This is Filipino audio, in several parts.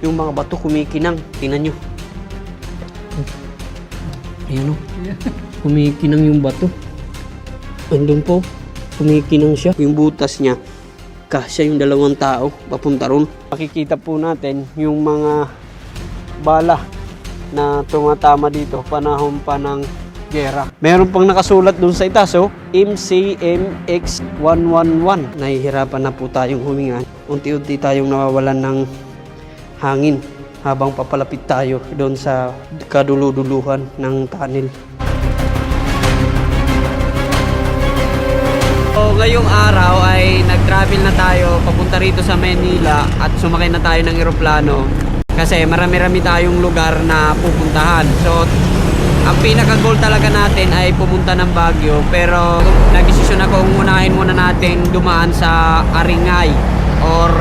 yung mga bato kumikinang. Tingnan nyo. Ayan o. Kumikinang yung bato. Andun po. Kumikinang siya. Yung butas niya, kasya yung dalawang tao papunta ron. Makikita po natin yung mga bala na tumatama dito panahon pa ng gera. Meron pang nakasulat dun sa itaas, MCMX111. Nahihirapan na po tayong huminga. Unti-unti tayong nawawalan ng hangin habang papalapit tayo doon sa kaduluduluhan ng tunnel. So, ngayong araw ay nag-travel na tayo papunta rito sa Manila at sumakay na tayo ng eroplano kasi marami-rami tayong lugar na pupuntahan. So, ang pinaka-goal talaga natin ay pumunta ng Baguio, pero nag-desisyon ako unahin muna natin dumaan sa Aringay or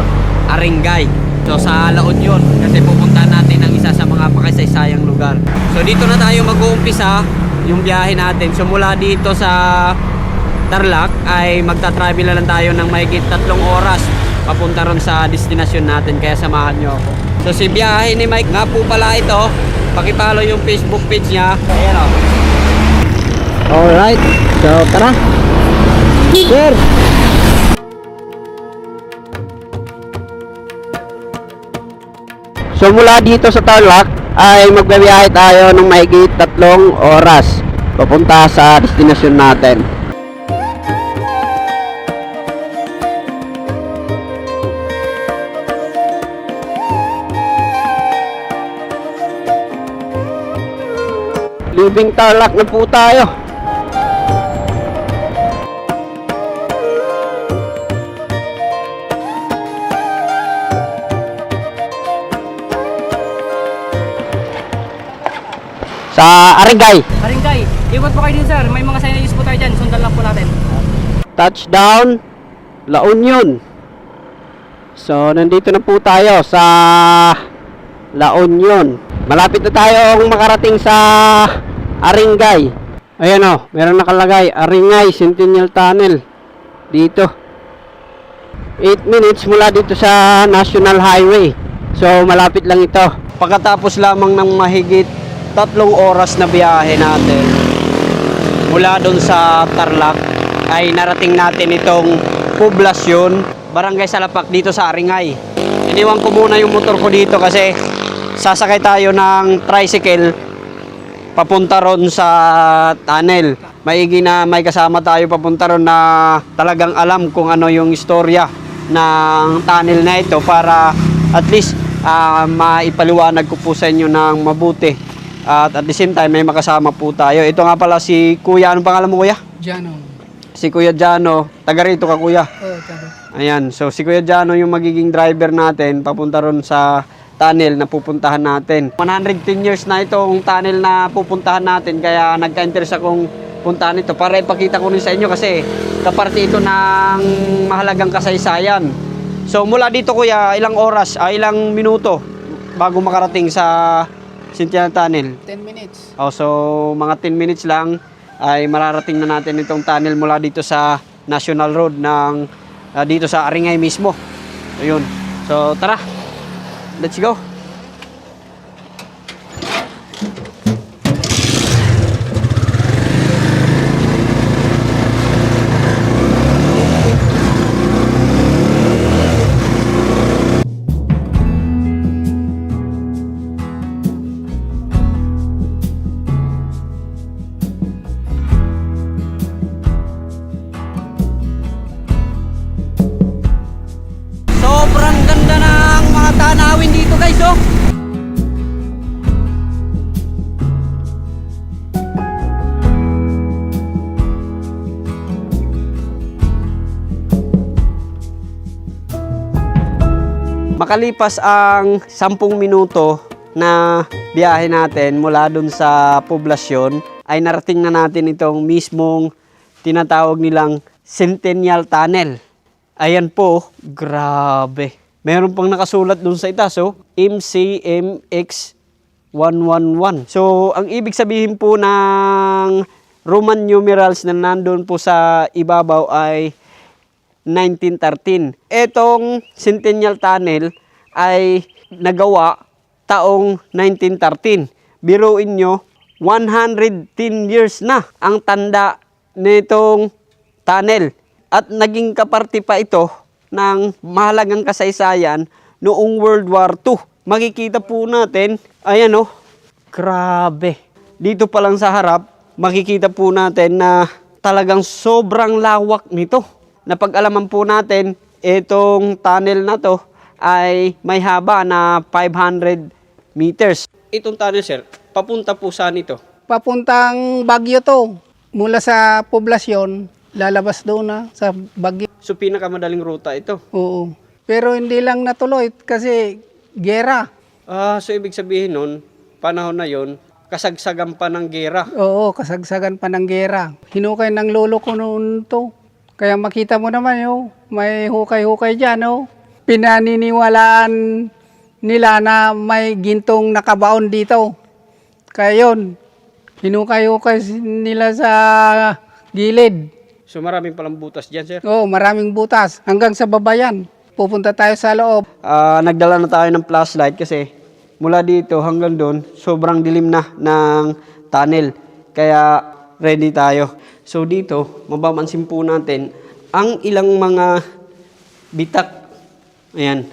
Aringay. So sa La Union kasi pupuntahan natin ang isa sa mga pakasaysayang lugar. So dito na tayo mag-uumpisa yung biyahe natin. So mula dito sa Tarlac ay magta-travel na lang tayo ng mahigit 3 oras papunta ron sa destinasyon natin, kaya samahan nyo ako. So si biyahe ni Mike nga po pala ito. Pakipollow yung Facebook page niya. Ayan o. Alright. So, tara. Sir! So, mula dito sa Tarlac ay magbabiyahe tayo ng mahigit 3 oras papunta sa destinasyon natin. Leaving Tarlac na po tayo. Sa Aringay. Aringay, iwan po kayo din sir. May mga signage po tayo dyan. Sundan lang po natin. Touchdown, La Union. So, nandito na po tayo sa La Union. Malapit na tayong makarating sa Aringay. Ayan o, meron nakalagay Aringay Centennial Tunnel dito. 8 minutes mula dito sa National Highway. So malapit lang ito. Pagkatapos lamang ng mahigit 3 oras na biyahe natin mula doon sa Tarlac ay narating natin itong poblasyon, Barangay Salapak dito sa Aringay. Iniwan ko muna yung motor ko dito kasi sasakay tayo ng tricycle papunta ron sa tunnel. Maigi na may kasama tayo papunta ron na talagang alam kung ano yung istorya ng tunnel na ito para at least maipaliwanag ko po sa inyo ng mabuti. At the same time may makasama po tayo. Ito nga pala si Kuya. Anong pangalan mo, Kuya? Jano. Si Kuya Jano. Taga rito ka, Kuya? Oo, taga. Ayan. So si Kuya Jano yung magiging driver natin papunta ron sa tunnel na pupuntahan natin. 110 years na itong tunnel na pupuntahan natin, kaya nagka-interest akong puntahan ito para ipakita ko rin sa inyo kasi kaparte ito ng mahalagang kasaysayan. So mula dito, Kuya, ilang oras, ilang minuto bago makarating sa Centennial Tunnel? 10 minutes. So mga 10 minutes lang ay mararating na natin itong tunnel mula dito sa National Road ng dito sa Aringay mismo. Ayun. So tara. Let's go. Sobrang ganda ng mga tanawin dito, guys, oh. Makalipas ang 10 minuto na biyahe natin mula dun sa poblasyon, ay narating na natin itong mismong tinatawag nilang Centennial Tunnel. Ayan po, grabe. Meron pang nakasulat dun sa itaas, MCMX111. So, ang ibig sabihin po ng Roman numerals na nandun po sa ibabaw ay 1913. Etong Centennial Tunnel ay nagawa taong 1913. Biruin nyo, 110 years na ang tanda nitong tunnel. At naging kaparti pa ito ng mahalagang kasaysayan noong World War II. Makikita po natin, ayan oh, grabe. Dito pa lang sa harap, makikita po natin na talagang sobrang lawak nito. Napag-alaman po natin, itong tunnel na to ay may haba na 500 meters. Itong tunnel, sir, papunta po saan ito? Papuntang Baguio to. Mula sa poblasyon, lalabas doon na sa Baguio. So, pinakamadaling ruta ito. Oo. Pero hindi lang natuloy kasi gera. So ibig sabihin nun, panahon na yon, kasagsagan pa ng gera. Oo, kasagsagan pa ng gera. Hinukay ng lolo ko noon to. Kaya makita mo naman, may hukay-hukay dyan. Pinaniniwalaan nila na may gintong nakabaon dito. Kaya yun, hinukay-hukay nila sa gilid. So maraming palang butas dyan, sir. Oo, maraming butas. Hanggang sa baba yan. Pupunta tayo sa loob. Nagdala na tayo ng flashlight kasi mula dito hanggang doon, sobrang dilim na ng tunnel. Kaya ready tayo. So dito, mapapansin po natin ang ilang mga bitak. Ayan.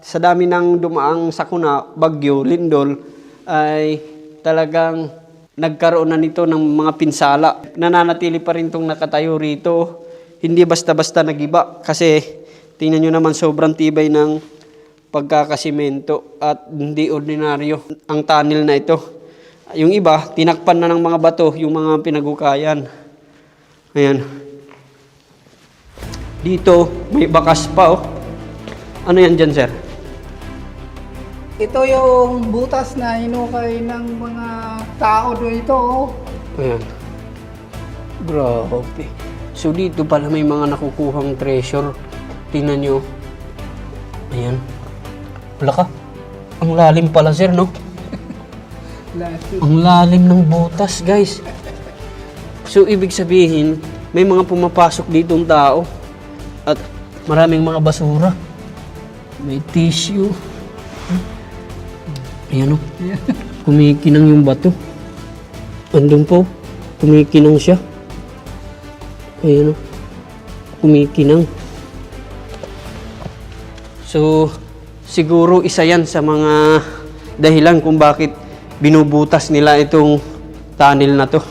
Sa dami ng dumaang sakuna, bagyo, lindol, ay talagang nagkaroon na nito ng mga pinsala. Nananatili pa rin itong nakatayo rito. Hindi basta-basta nagiba kasi tingnan nyo naman sobrang tibay ng pagkakasimento at hindi ordinaryo ang tunnel na ito. Yung iba, tinakpan na ng mga bato yung mga pinagukayan. Ayan. Dito, may bakas pa oh. Ano yan dyan, sir? Ito yung butas na hinukay ng mga tao dito. Ayan. Grabe. So dito pala may mga nakukuhang treasure. Tingnan nyo. Ayan. Wala ka. Ang lalim pala, sir, no? Ang lalim ng butas, guys. So ibig sabihin, may mga pumapasok ditong tao. At maraming mga basura. May tissue. Ayan o. Kumikinang yung bato. Andun po. Kumikinang siya. Ayan o. Kumikinang. So, siguro isa yan sa mga dahilan kung bakit binubutas nila itong tunnel na to.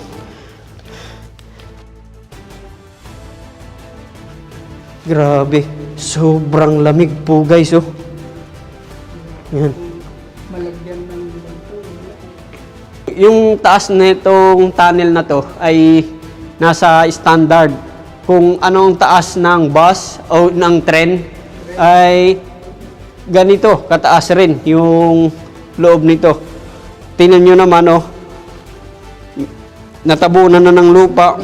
Grabe. Sobrang lamig po, guys, oh. Ayan. Malagyan ng Yung taas nitong tunnel na to ay nasa standard. Kung anong taas ng bus o ng tren ay ganito, kataas rin yung loob nito. Tingnan nyo naman, oh. Natabunan na ng lupa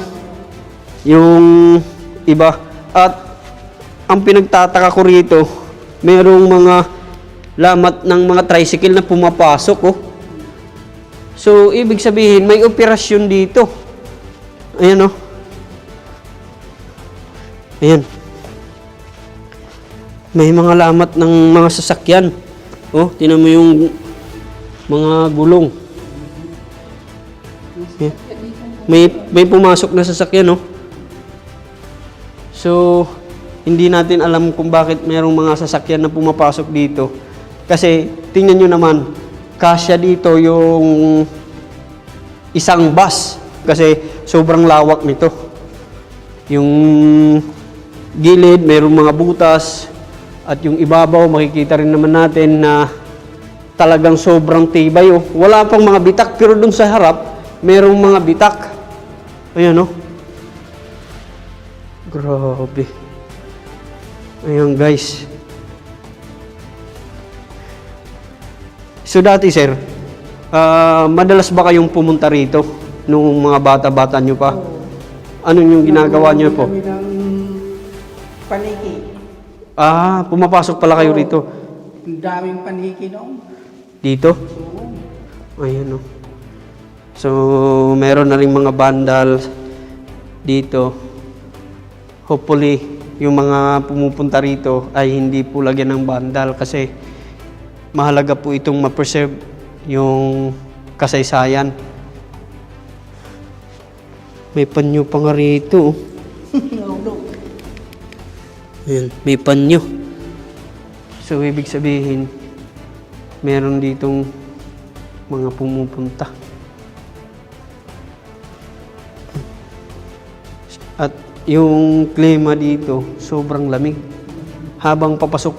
yung iba. At ang pinagtataka ko rito, merong mga lamat ng mga tricycle na pumapasok, oh. So, ibig sabihin, may operasyon dito. Ayan, oh. Ayan. May mga lamat ng mga sasakyan. Oh, tinan mo yung mga gulong. Ayan. May pumasok na sasakyan, oh. So, hindi natin alam kung bakit mayroong mga sasakyan na pumapasok dito. Kasi, tingnan nyo naman, kasya dito yung isang bus. Kasi, sobrang lawak nito. Yung gilid, mayroong mga butas. At yung ibabaw, makikita rin naman natin na talagang sobrang tibay. Oh. Wala pang mga bitak, pero dun sa harap, mayroong mga bitak. Ayan, oh. Grabe. Ayan, guys. So dati, sir, madalas ba kayong pumunta rito nung mga bata-bata nyo pa? Ano yung ginagawa nyo po? Kami ng paniki. Pumapasok pala kayo rito. Ang daming paniki noon. Dito? Ayan, oh. So, meron na rin mga vandal dito. Hopefully, yung mga pumupunta rito ay hindi po lagyan ng vandal kasi mahalaga po itong ma-preserve yung kasaysayan. May panyo pa nga rito. Ayan, may panyo. So, ibig sabihin, meron ditong mga pumupunta. At yung klima dito, sobrang lamig. Habang papasok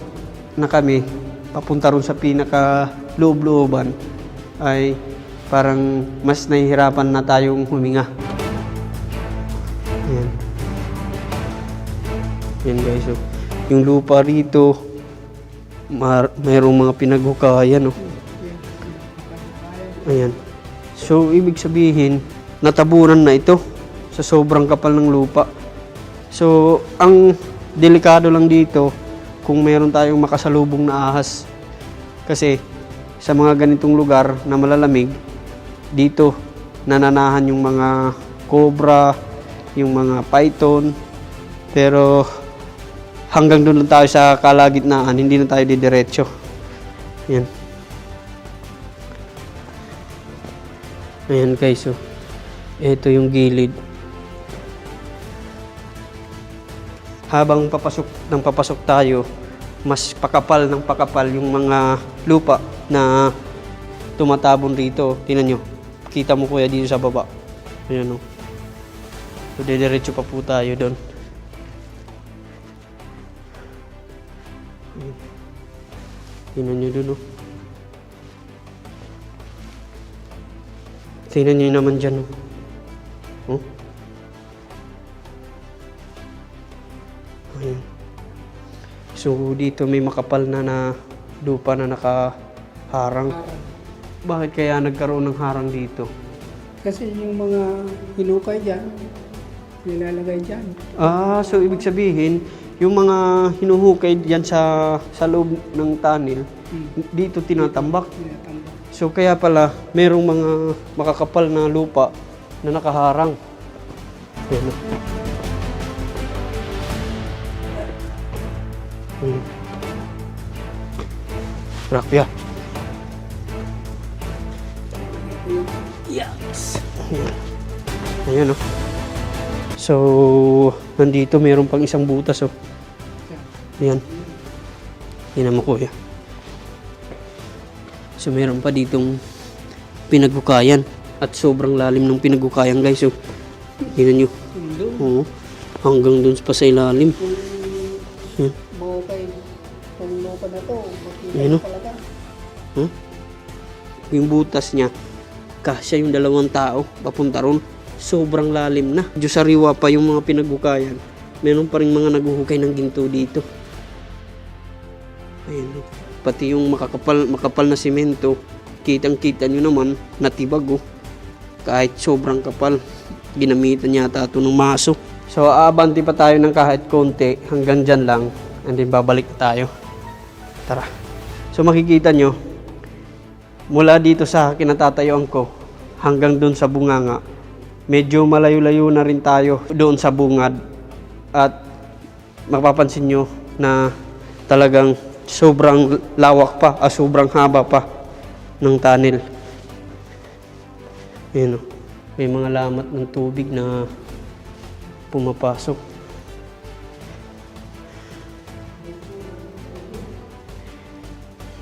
na kami, papunta ron sa pinaka-loob-looban, ay parang mas nahihirapan na tayong huminga. Ayan. Ayan guys, so, yung lupa rito, mayroong mga pinaghukayan. Oh. Ayan. So, ibig sabihin, natabunan na ito sa sobrang kapal ng lupa. So, ang delikado lang dito, kung meron tayong makasalubong na ahas. Kasi, sa mga ganitong lugar na malalamig, dito nananahan yung mga cobra, yung mga python. Pero, hanggang doon lang tayo sa kalagitnaan, hindi na tayo didiretso. Ayan. Ayan guys, so, ito yung gilid. Habang papasok tayo, mas pakapal ng pakapal yung mga lupa na tumatabon rito. Tingnan nyo, kita mo kuya dito sa baba. Ayan o. So, didiretso pa po tayo doon. Tingnan nyo doon o. Tingnan nyo naman dyan o. Oh. Ayan. So, dito may makapal na lupa na nakaharang. Bakit kaya nagkaroon ng harang dito? Kasi yung mga hinukay dyan, nilalagay dyan. So ibig sabihin, yung mga hinuhukay diyan sa loob ng tunnel, dito tinatambak. So kaya pala, merong mga makakapal na lupa na nakaharang. Ayan. Rakya. Yes. Ayan o. So, nandito mayroon pang isang butas o. Ayan. Yan mo kuya. So, mayroon pa ditong pinaghukayan. At sobrang lalim ng pinaghukayan guys. So, tingnan nyo. Oo. Hanggang dun pa sa ilalim. Ayan. Bukay, kung lupa na to, makita Ayan o. talaga. Huh? Yung butas niya, kasya yung 2 tao, papunta ron. Sobrang lalim na. Diyos sariwa pa yung mga pinaghukayan. Meron pa rin mga naghuhukay ng ginto dito. Ayun. Pati yung makapal na simento, kitang-kita nyo naman, natibag oh. Kahit sobrang kapal, ginamitan yata ito ng maso. So, aabanti pa tayo ng kahit konti, hanggang dyan lang, and then babalik tayo. Tara. So, makikita nyo, mula dito sa kinatatayuan ko, hanggang dun sa bunganga, medyo malayo-layo na rin tayo doon sa bungad. At mapapansin nyo na talagang sobrang lawak pa, sobrang haba pa ng tunnel. Ayan o, may mga lamat ng tubig na pumapasok.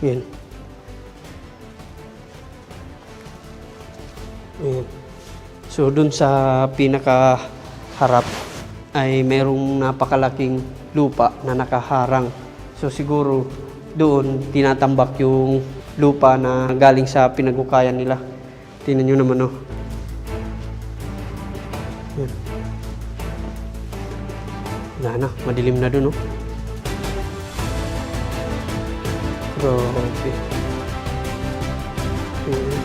Ayan. Ayan. So, dun sa pinakaharap ay mayroong napakalaking lupa na nakaharang. So, siguro doon tinatambak yung lupa na galing sa pinaghukayan nila. Tingnan nyo naman, oh. Ayan. Wala na, madilim na dun, oh. Grabe. Ayan.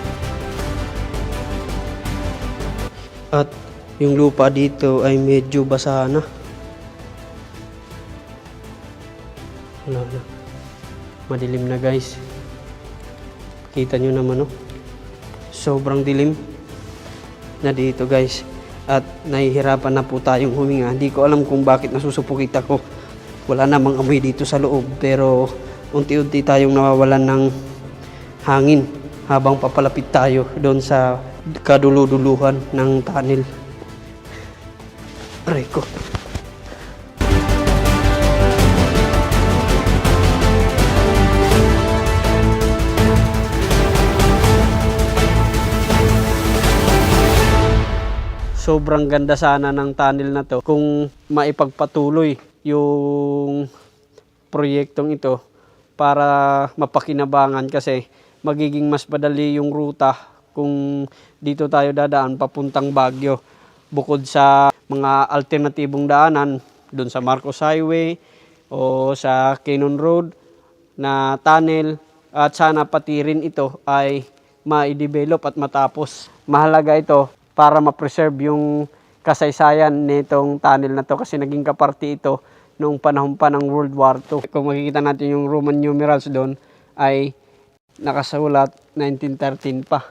At yung lupa dito ay medyo basa na. Wala na. Madilim na guys. Kita nyo naman oh. Sobrang dilim na dito guys. At nahihirapan na po tayong huminga. Hindi ko alam kung bakit nasusupukit ako. Wala namang amoy dito sa loob. Pero unti-unti tayong nawawalan ng hangin habang papalapit tayo doon sa kaduluduluhan ng tunnel. Aray ko. Sobrang ganda sana ng tunnel na to kung maipagpatuloy yung proyektong ito para mapakinabangan, kasi magiging mas madali yung ruta kung dito tayo dadaan papuntang Baguio. Bukod sa mga alternatibong daanan doon sa Marcos Highway o sa Cannon Road na tunnel, at sana pati rin ito ay ma-develop at matapos. Mahalaga ito para ma-preserve yung kasaysayan nitong tunnel na to, kasi naging kaparti ito noong panahon pa ng World War II. Kung makikita natin yung Roman numerals doon ay nakasulat 1913 pa.